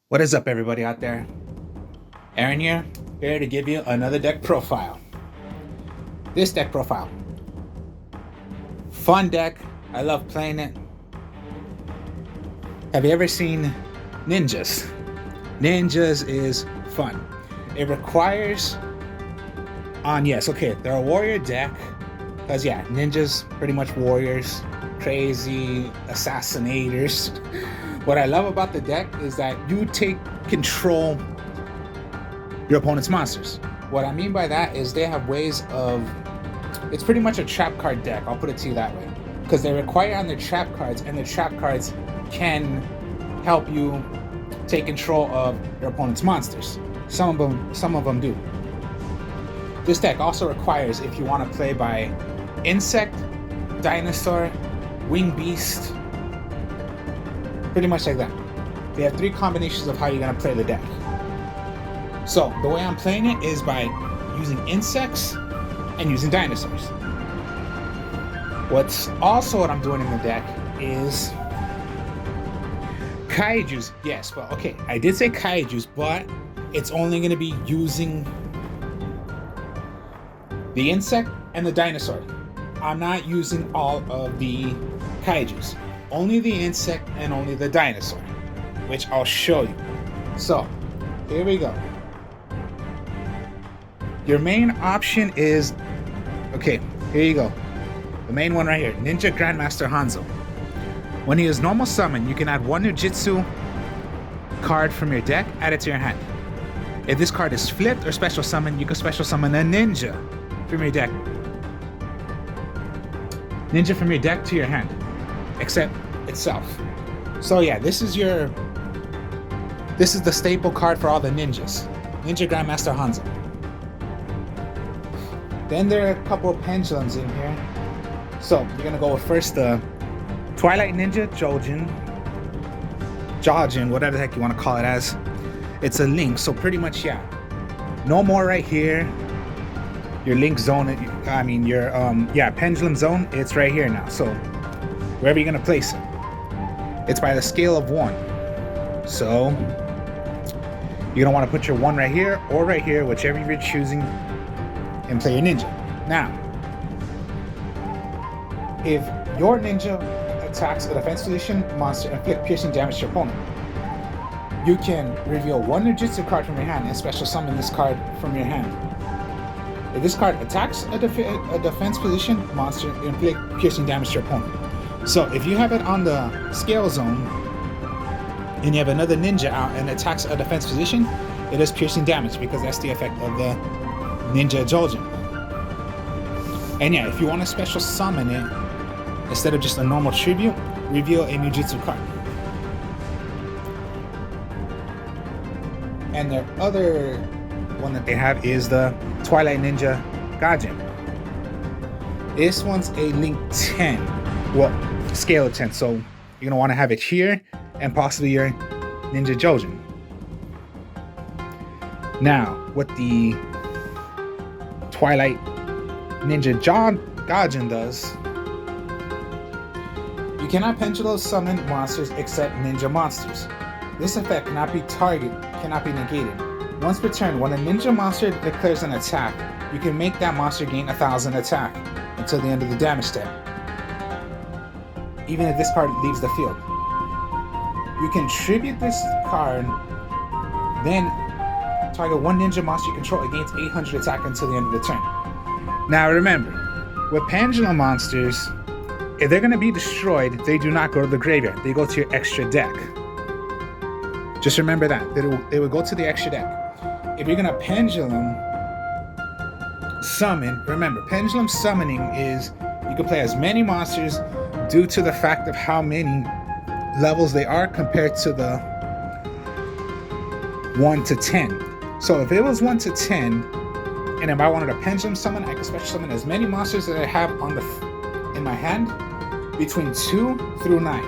What is up, everybody out there? Aaron here to give you another deck profile. This deck profile, fun deck. I love playing it. Have you ever seen Ninjas? Ninjas is fun. It requires they're a warrior deck, because ninjas pretty much warriors, crazy assassinators. What I love about the deck is that you take control your opponent's monsters. What I mean by that is they have ways of, it's pretty much a trap card deck, I'll put it to you that way, because they require on their trap cards, and the trap cards can help you take control of your opponent's monsters. Some of them do. This deck also requires, if you want to play by insect, dinosaur, winged beast, pretty much like that. They have three combinations of how you're going to play the deck. So the way I'm playing it is by using insects and using dinosaurs. What I'm doing in the deck is kaijus. Yes, well, okay, I did say kaijus, but it's only going to be using the insect and the dinosaur. I'm not using all of the kaijus. Only the insect and only the dinosaur, which I'll show you. So, here we go. Your main option is, okay, here you go. The main one right here, Ninja Grandmaster Hanzo. When he is normal summon, you can add one Nujutsu card from your deck, add it to your hand. If this card is flipped or special summoned, you can special summon a ninja from your deck. Ninja from your deck to your hand, except itself. So yeah, this is the staple card for all the ninjas. Ninja Grandmaster Hanzo. Then there are a couple of pendulums in here. So you're gonna go with first the Twilight Ninja Jojin, whatever the heck you want to call it as. It's a link, so pretty much no more right here. Your link zone, your pendulum zone, it's right here now. So wherever you're gonna place it, it's by the scale of 1. So you're gonna want to put your 1 right here or right here, whichever you're choosing, and play your ninja. Now, if your ninja attacks a defense position monster and inflict piercing damage to your opponent, you can reveal one Nujutsu card from your hand and special summon this card from your hand. If this card attacks a defense position monster, inflict piercing damage to your opponent. So if you have it on the scale zone and you have another ninja out and attacks a defense position, it does piercing damage because that's the effect of the Ninja Jojin. And if you want to special summon it, instead of just a normal tribute, reveal a Nujutsu card. And the other one that they have is the Twilight Ninja Gaijin. This one's a link 10, well, scale of 10, so you're going to want to have it here and possibly your Ninja Jojin. Now, what the Twilight Ninja Gaijin does, you cannot pendulum summon monsters except ninja monsters. This effect cannot be negated. Once per turn, when a ninja monster declares an attack, you can make that monster gain 1,000 attack until the end of the damage step, even if this card leaves the field. You can tribute this card, then target one ninja monster you control, it gains 800 attack until the end of the turn. Now remember, with pendulum monsters, if they're going to be destroyed, they do not go to the graveyard, they go to your extra deck. Just remember that, they will go to the extra deck. If you're going to pendulum summon, remember, pendulum summoning is, you can play as many monsters due to the fact of how many levels they are compared to the 1 to 10. So if it was 1 to 10, and if I wanted a pendulum summon, I could special summon as many monsters that I have in my hand between 2 through 9.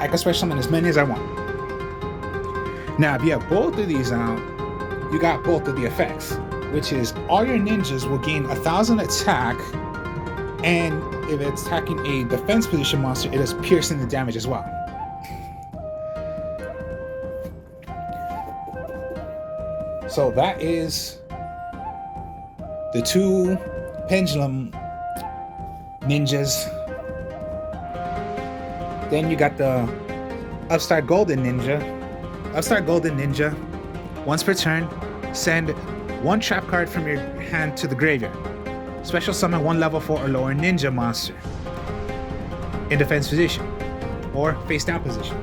I can special summon as many as I want. Now, if you have both of these out, you got both of the effects, which is all your ninjas will gain 1,000 attack And if it's attacking a defense position monster, it is piercing the damage as well. So that is the two pendulum ninjas. Then you got the Upstart Golden Ninja. Upstart Golden Ninja, once per turn, send one trap card from your hand to the graveyard. Special summon one level 4 or lower ninja monster in defense position or face down position.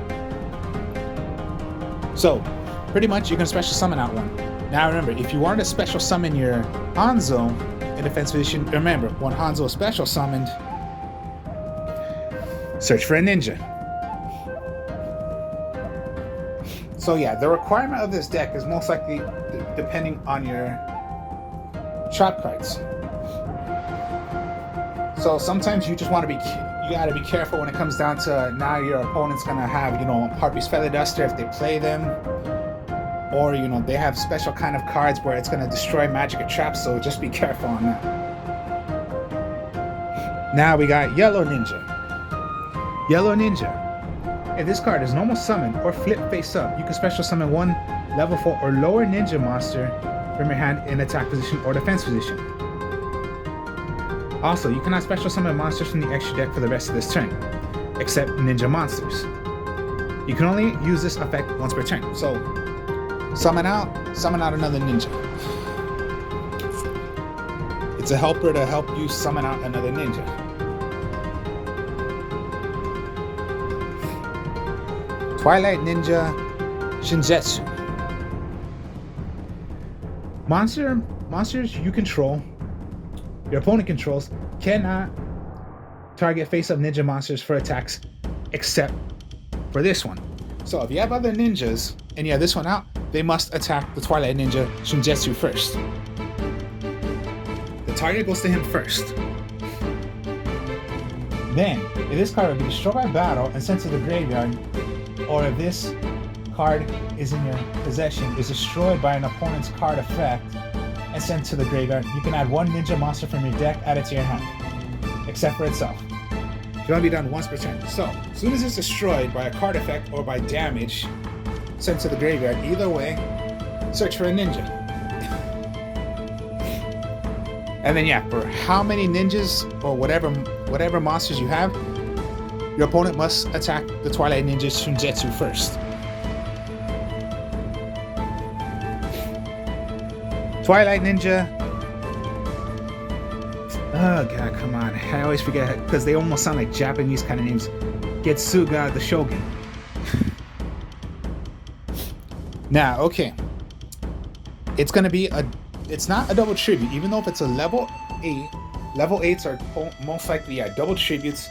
So pretty much you can special summon out one. Now remember, if you wanted to special summon your Hanzo in defense position, remember, when Hanzo is special summoned, search for a ninja. So yeah, the requirement of this deck is most likely depending on your trap cards. So sometimes you just want to you gotta be careful when it comes down to now your opponent's gonna have, Harpy's Feather Duster if they play them. Or, they have special kind of cards where it's gonna destroy magic or traps, so just be careful on that. Now we got Yellow Ninja. Yellow Ninja. If this card is normal summon or flip face up, you can special summon one level 4 or lower ninja monster from your hand in attack position or defense position. Also, you cannot special summon monsters from the extra deck for the rest of this turn, except ninja monsters. You can only use this effect once per turn. So, summon out another ninja. It's a helper to help you summon out another ninja. Twilight Ninja Shinjetsu. Monsters you control, your opponent controls, cannot target face-up ninja monsters for attacks except for this one. So if you have other ninjas and you have this one out, they must attack the Twilight Ninja Shinjetsu first. The target goes to him first. Then, if this card will be destroyed by battle and sent to the graveyard, or if this card is in your possession, is destroyed by an opponent's card effect and sent to the graveyard, you can add one ninja monster from your deck added to your hand, except for itself. It can only be done once per turn. So, as soon as it's destroyed by a card effect or by damage sent to the graveyard, either way, search for a ninja. And then yeah, for how many ninjas or whatever monsters you have, your opponent must attack the Twilight Ninja Shinjetsu first. Twilight Ninja. Oh god, come on. I always forget because they almost sound like Japanese kind of names. Getsuga the Shogun. Now, okay. It's gonna be it's not a double tribute, even though if it's a level 8, level 8s are most likely double tributes.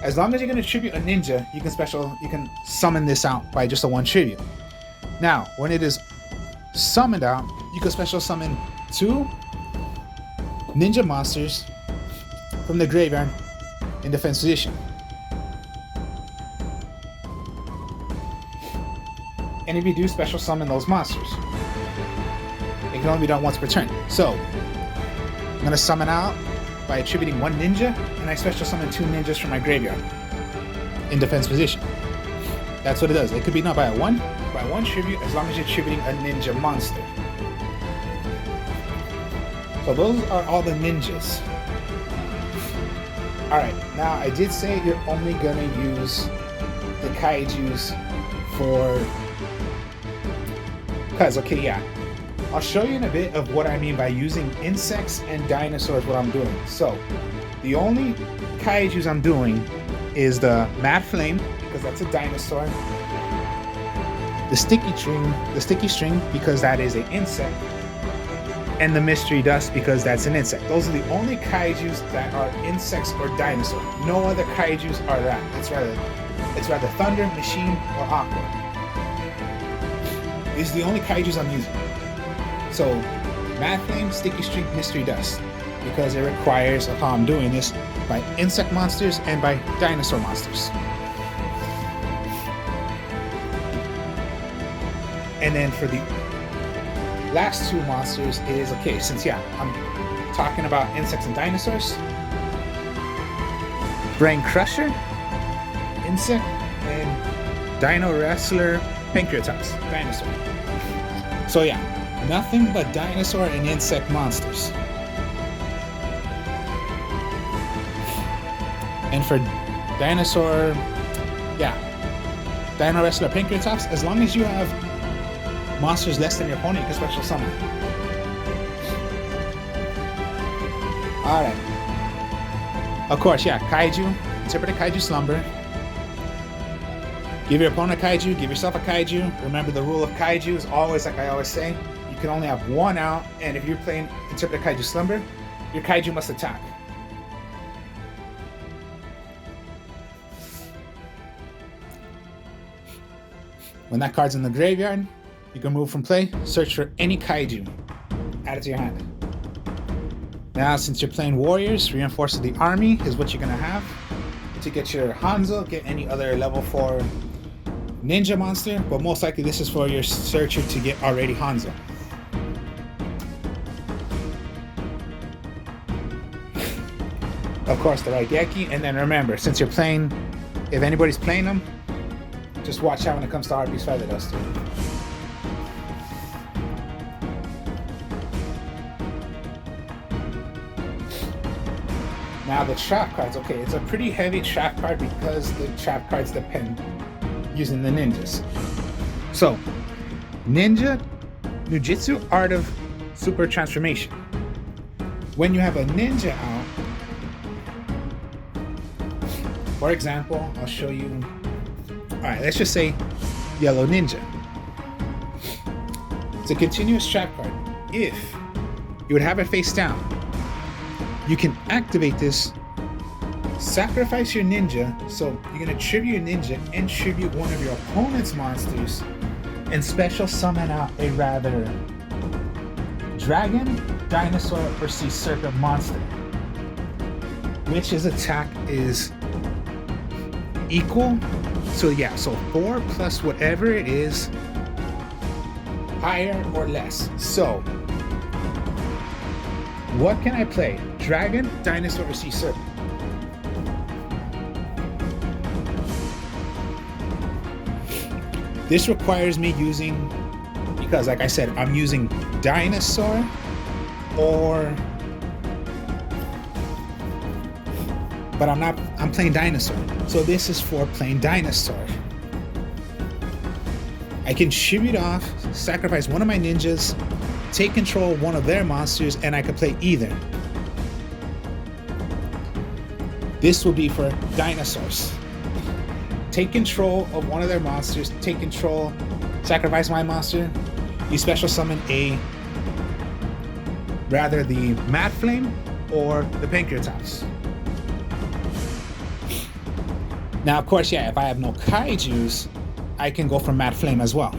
As long as you're gonna tribute a ninja, you can summon this out by just a one tribute. Now, when it is summoned out, you can special summon 2 ninja monsters from the graveyard in defense position. And if you do special summon those monsters, it can only be done once per turn. So, I'm gonna summon out by attributing 1 ninja, and I special summon 2 ninjas from my graveyard in defense position. That's what it does. It could be done by one tribute as long as you're tributing a ninja monster. So those are all the ninjas. Alright, now I did say you're only gonna use the kaijus for... I'll show you in a bit of what I mean by using insects and dinosaurs, what I'm doing. So, the only kaijus I'm doing is the Mad Flame, because that's a dinosaur. The Sticky String, because that is an insect. And the Mystery Dust, because that's an insect. Those are the only kaijus that are insects or dinosaurs. No other kaijus are that. It's rather Thunder, Machine, or Aqua. These are the only kaijus I'm using. So, Mad Flame, Sticky String, Mystery Dust, because it requires, upon I'm doing this, by insect monsters and by dinosaur monsters. And then for the last 2 monsters is, okay, since I'm talking about insects and dinosaurs, Brain Crusher, Insect, and Dino Wrestler Pancreatops, Dinosaur. So yeah, nothing but dinosaur and insect monsters. And for Dinosaur, yeah, Dino Wrestler Pancreatops, as long as you have monsters less than your opponent, you can special summon. Alright. Of course, yeah, Kaiju, Interpreted Kaiju Slumber. Give your opponent a Kaiju, give yourself a Kaiju. Remember the rule of Kaiju is always, like I always say, you can only have one out, and if you're playing Interpreted Kaiju Slumber, your Kaiju must attack. When that card's in the graveyard, you can move from play, search for any Kaiju, add it to your hand. Now, since you're playing Warriors, Reinforce the Army is what you're going to have to get your Hanzo, get any other level 4 ninja monster, but most likely this is for your searcher to get already Hanzo. Of course, the Raigeki, and then remember, since you're playing, if anybody's playing them, just watch out when it comes to Heartbeast Feather Duster. Now the trap cards, okay, it's a pretty heavy trap card because the trap cards depend using the ninjas. So, Ninja Nujutsu Art of Super Transformation. When you have a ninja out, for example, I'll show you. Alright, let's just say Yellow Ninja. It's a continuous trap card. If you would have it face down, you can activate this, sacrifice your ninja, so you're going to tribute your ninja and tribute one of your opponent's monsters, and special summon out a rather dragon, dinosaur, or sea serpent monster, which his attack is equal. So yeah, so 4 plus whatever it is, higher or less. So what can I play? Dragon, dinosaur, or sea serpent? This requires me using, because like I said, I'm using dinosaur or, but I'm playing dinosaur. So this is for playing dinosaur. I can tribute off, sacrifice one of my ninjas, take control of one of their monsters, and I can play either. This will be for dinosaurs. Take control of one of their monsters, take control, sacrifice my monster, you special summon rather the Mad Flame or the Pancreatops. Now, of course, yeah, if I have no Kaijus, I can go for Mad Flame as well.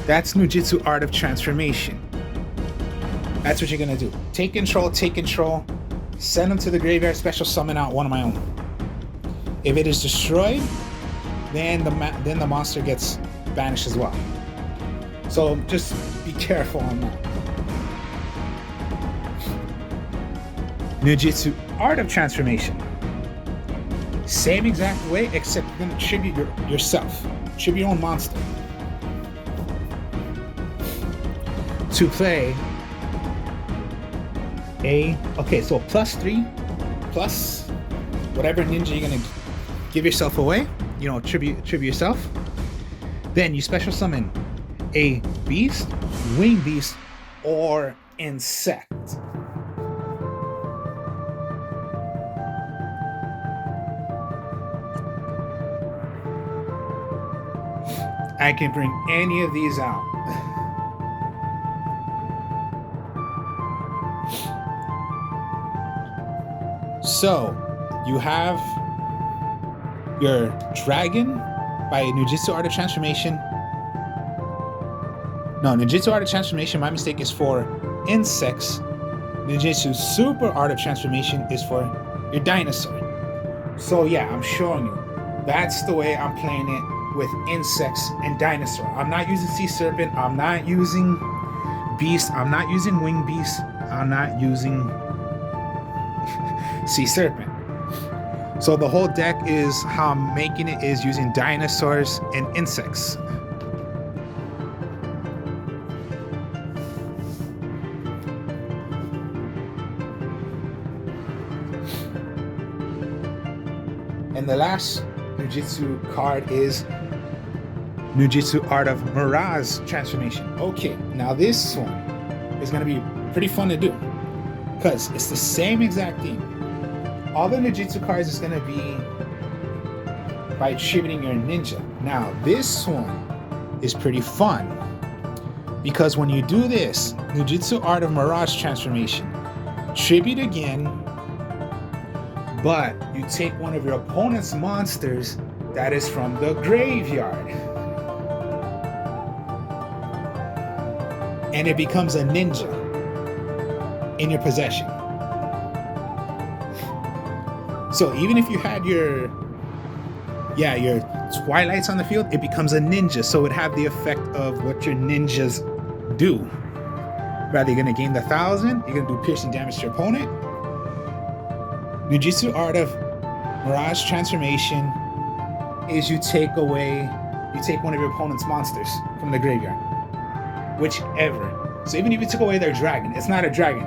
That's Nujutsu Art of Transformation. That's what you're gonna do. Take control, send them to the graveyard, special summon out one of my own. If it is destroyed, then the monster gets banished as well. So just be careful on that. Nujutsu Art of Transformation. Same exact way, except you're gonna tribute yourself. Tribute your own monster. To play okay, so +3 plus whatever ninja you're gonna give yourself away, tribute yourself. Then you special summon a beast, wing beast, or insect. I can bring any of these out. So, you have your Dragon by Nujutsu Art of Transformation. No, Nujutsu Art of Transformation, my mistake, is for insects. Nujutsu Super Art of Transformation is for your dinosaur. So yeah, I'm showing you. That's the way I'm playing it with insects and dinosaur. I'm not using Sea Serpent. I'm not using Beast. I'm not using Wing Beast. I'm not using Sea Serpent. So the whole deck is how I'm making it is using dinosaurs and insects. And the last Nujitsu card is Nujitsu Art of Mirage Transformation. Okay, now this one is going to be pretty fun to do because it's the same exact thing. All the Nujitsu cards is going to be by attributing your ninja. Now this one is pretty fun because when you do this, Nujitsu Art of Mirage Transformation, tribute again, but you take one of your opponent's monsters that is from the graveyard. And it becomes a ninja in your possession. So even if you had your Twilights on the field, it becomes a ninja. So it would have the effect of what your ninjas do. Rather, you're gonna gain the 1,000, you're gonna do piercing damage to your opponent. Nujitsu Art of Mirage Transformation is you take one of your opponent's monsters from the graveyard. Whichever. So even if you took away their dragon, it's not a dragon,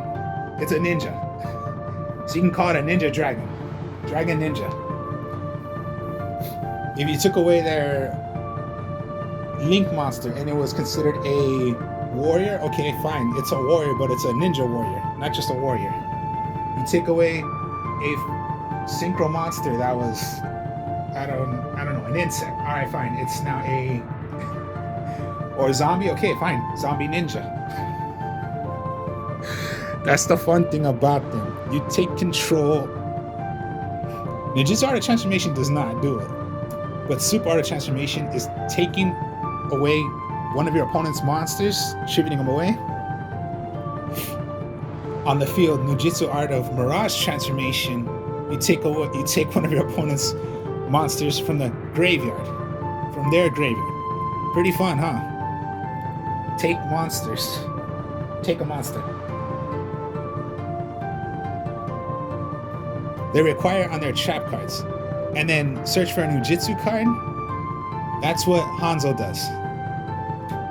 it's a ninja. So you can call it a ninja dragon. Dragon ninja. If you took away their Link monster and it was considered a warrior, okay, fine, it's a warrior, but it's a ninja warrior, not just a warrior. You take away a synchro monster that was, I don't know, an insect. All right, fine, it's now a, or a zombie, okay, fine, zombie ninja. That's the fun thing about them. You take control. Ninja's Art of Transformation does not do it, but Super Art of Transformation is taking away one of your opponent's monsters, shifting them away. On the field, Nujitsu Art of Mirage Transformation, you take one of your opponent's monsters from the graveyard, from their graveyard. Pretty fun, huh? Take monsters. Take a monster. They require on their trap cards, and then search for a Nujitsu card. That's what Hanzo does.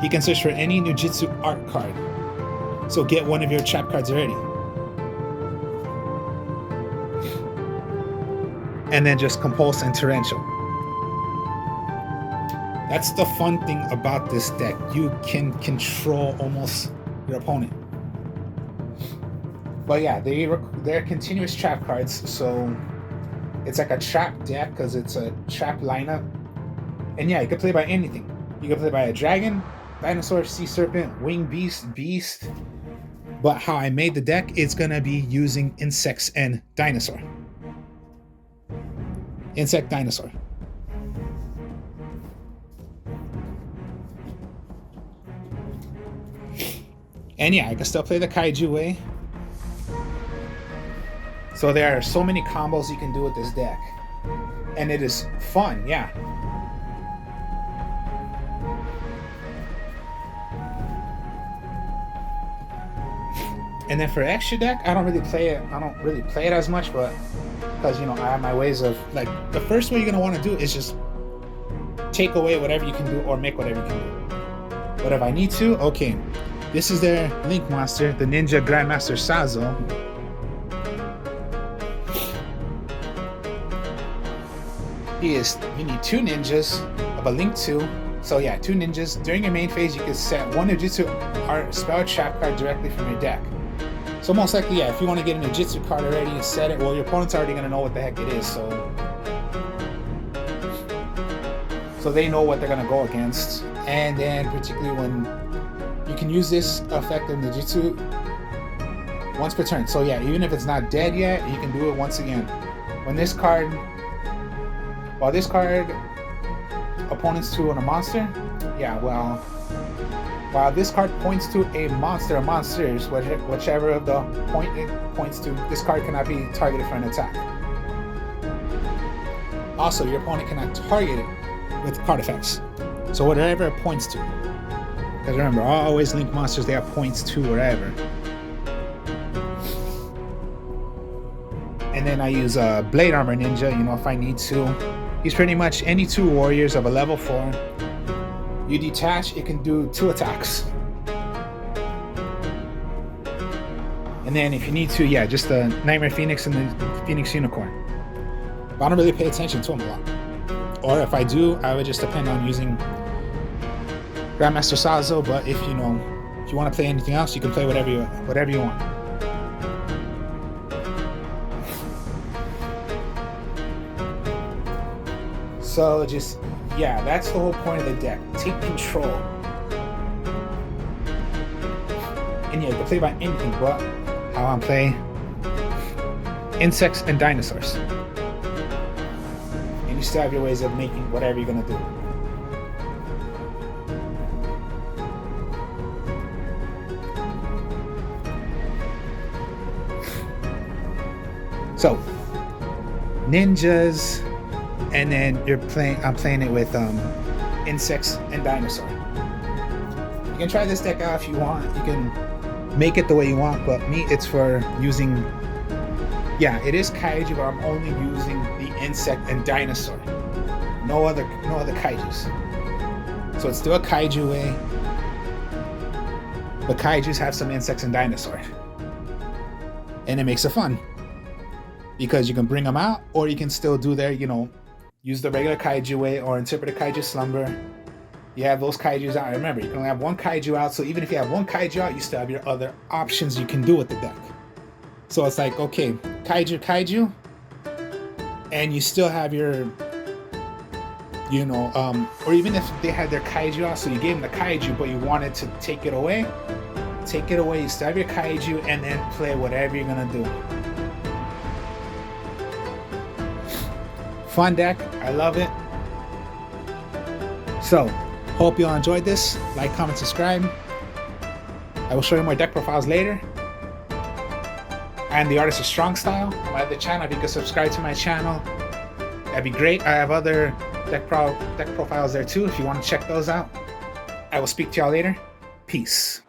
He can search for any Nujitsu art card. So get one of your trap cards already. And then just Compulse and Torrential. That's the fun thing about this deck. You can control almost your opponent. But yeah, they're continuous trap cards, so it's like a trap deck because it's a trap lineup. And yeah, you can play by anything. You can play by a dragon, dinosaur, sea serpent, winged beast. But how I made the deck, it's gonna be using insects and dinosaur. Insect dinosaur. And yeah, I can still play the Kaiju way. So there are so many combos you can do with this deck. And it is fun, yeah. And then for extra deck, I don't really play it as much, but because I have my ways of, like, the first way you're gonna want to do is just take away whatever you can do or make whatever you can do. But if I need to, okay. This is their Link monster, the Ninja Grandmaster Sazo. You need 2 ninjas of a Link 2. So yeah, 2 ninjas. During your main phase, you can set one Nujitsu art spell trap card directly from your deck. So most likely, yeah, if you want to get a Nujitsu card already and set it, well, your opponent's already going to know what the heck it is, so they know what they're going to go against. And then particularly when you can use this effect of Nujitsu once per turn. So yeah, even if it's not dead yet, you can do it once again. While this card opponents to on a monster, yeah, well, while this card points to a monster or monsters, whichever of the point it points to, this card cannot be targeted for an attack. Also, your opponent cannot target it with card effects. So whatever it points to. Because remember, always link monsters, they have points too, whatever. And then I use a Blade Armor Ninja, you know, if I need to. He's pretty much any 2 warriors of a level 4. You detach, it can do 2 attacks. And then if you need to, yeah, just the Nightmare Phoenix and the Phoenix Unicorn. But I don't really pay attention to them a lot. Or if I do, I would just depend on using Grandmaster Sazo. But if you want to play anything else, you can play whatever you want. So just, yeah, that's the whole point of the deck. Take control. And yeah, you can play about anything, but how I'm playing insects and dinosaurs. And you still have your ways of making whatever you're gonna do. So, ninjas. And then I'm playing it with insects and dinosaur. You can try this deck out if you want. You can make it the way you want, but me, it's for using, yeah, it is Kaiju, but I'm only using the insect and dinosaur. No other Kaijus. So it's still a Kaiju way, but Kaijus have some insects and dinosaur. And it makes it fun. Because you can bring them out, or you can still do their, use the regular Kaiju way or interpret a Kaiju slumber. You have those Kaijus out. Remember, you can only have 1 Kaiju out, so even if you have 1 Kaiju out, you still have your other options you can do with the deck. So it's like, okay, Kaiju, and you still have your, or even if they had their Kaiju out, so you gave them the Kaiju, but you wanted to take it away, you still have your Kaiju, and then play whatever you're gonna do. Fun deck, I love it. So, hope you all enjoyed this. Like, comment, subscribe. I will show you more deck profiles later. And the artist is Strong Style, my other channel. If you could subscribe to my channel, that'd be great. I have other deck profiles there too if you want to check those out. I will speak to y'all later. Peace.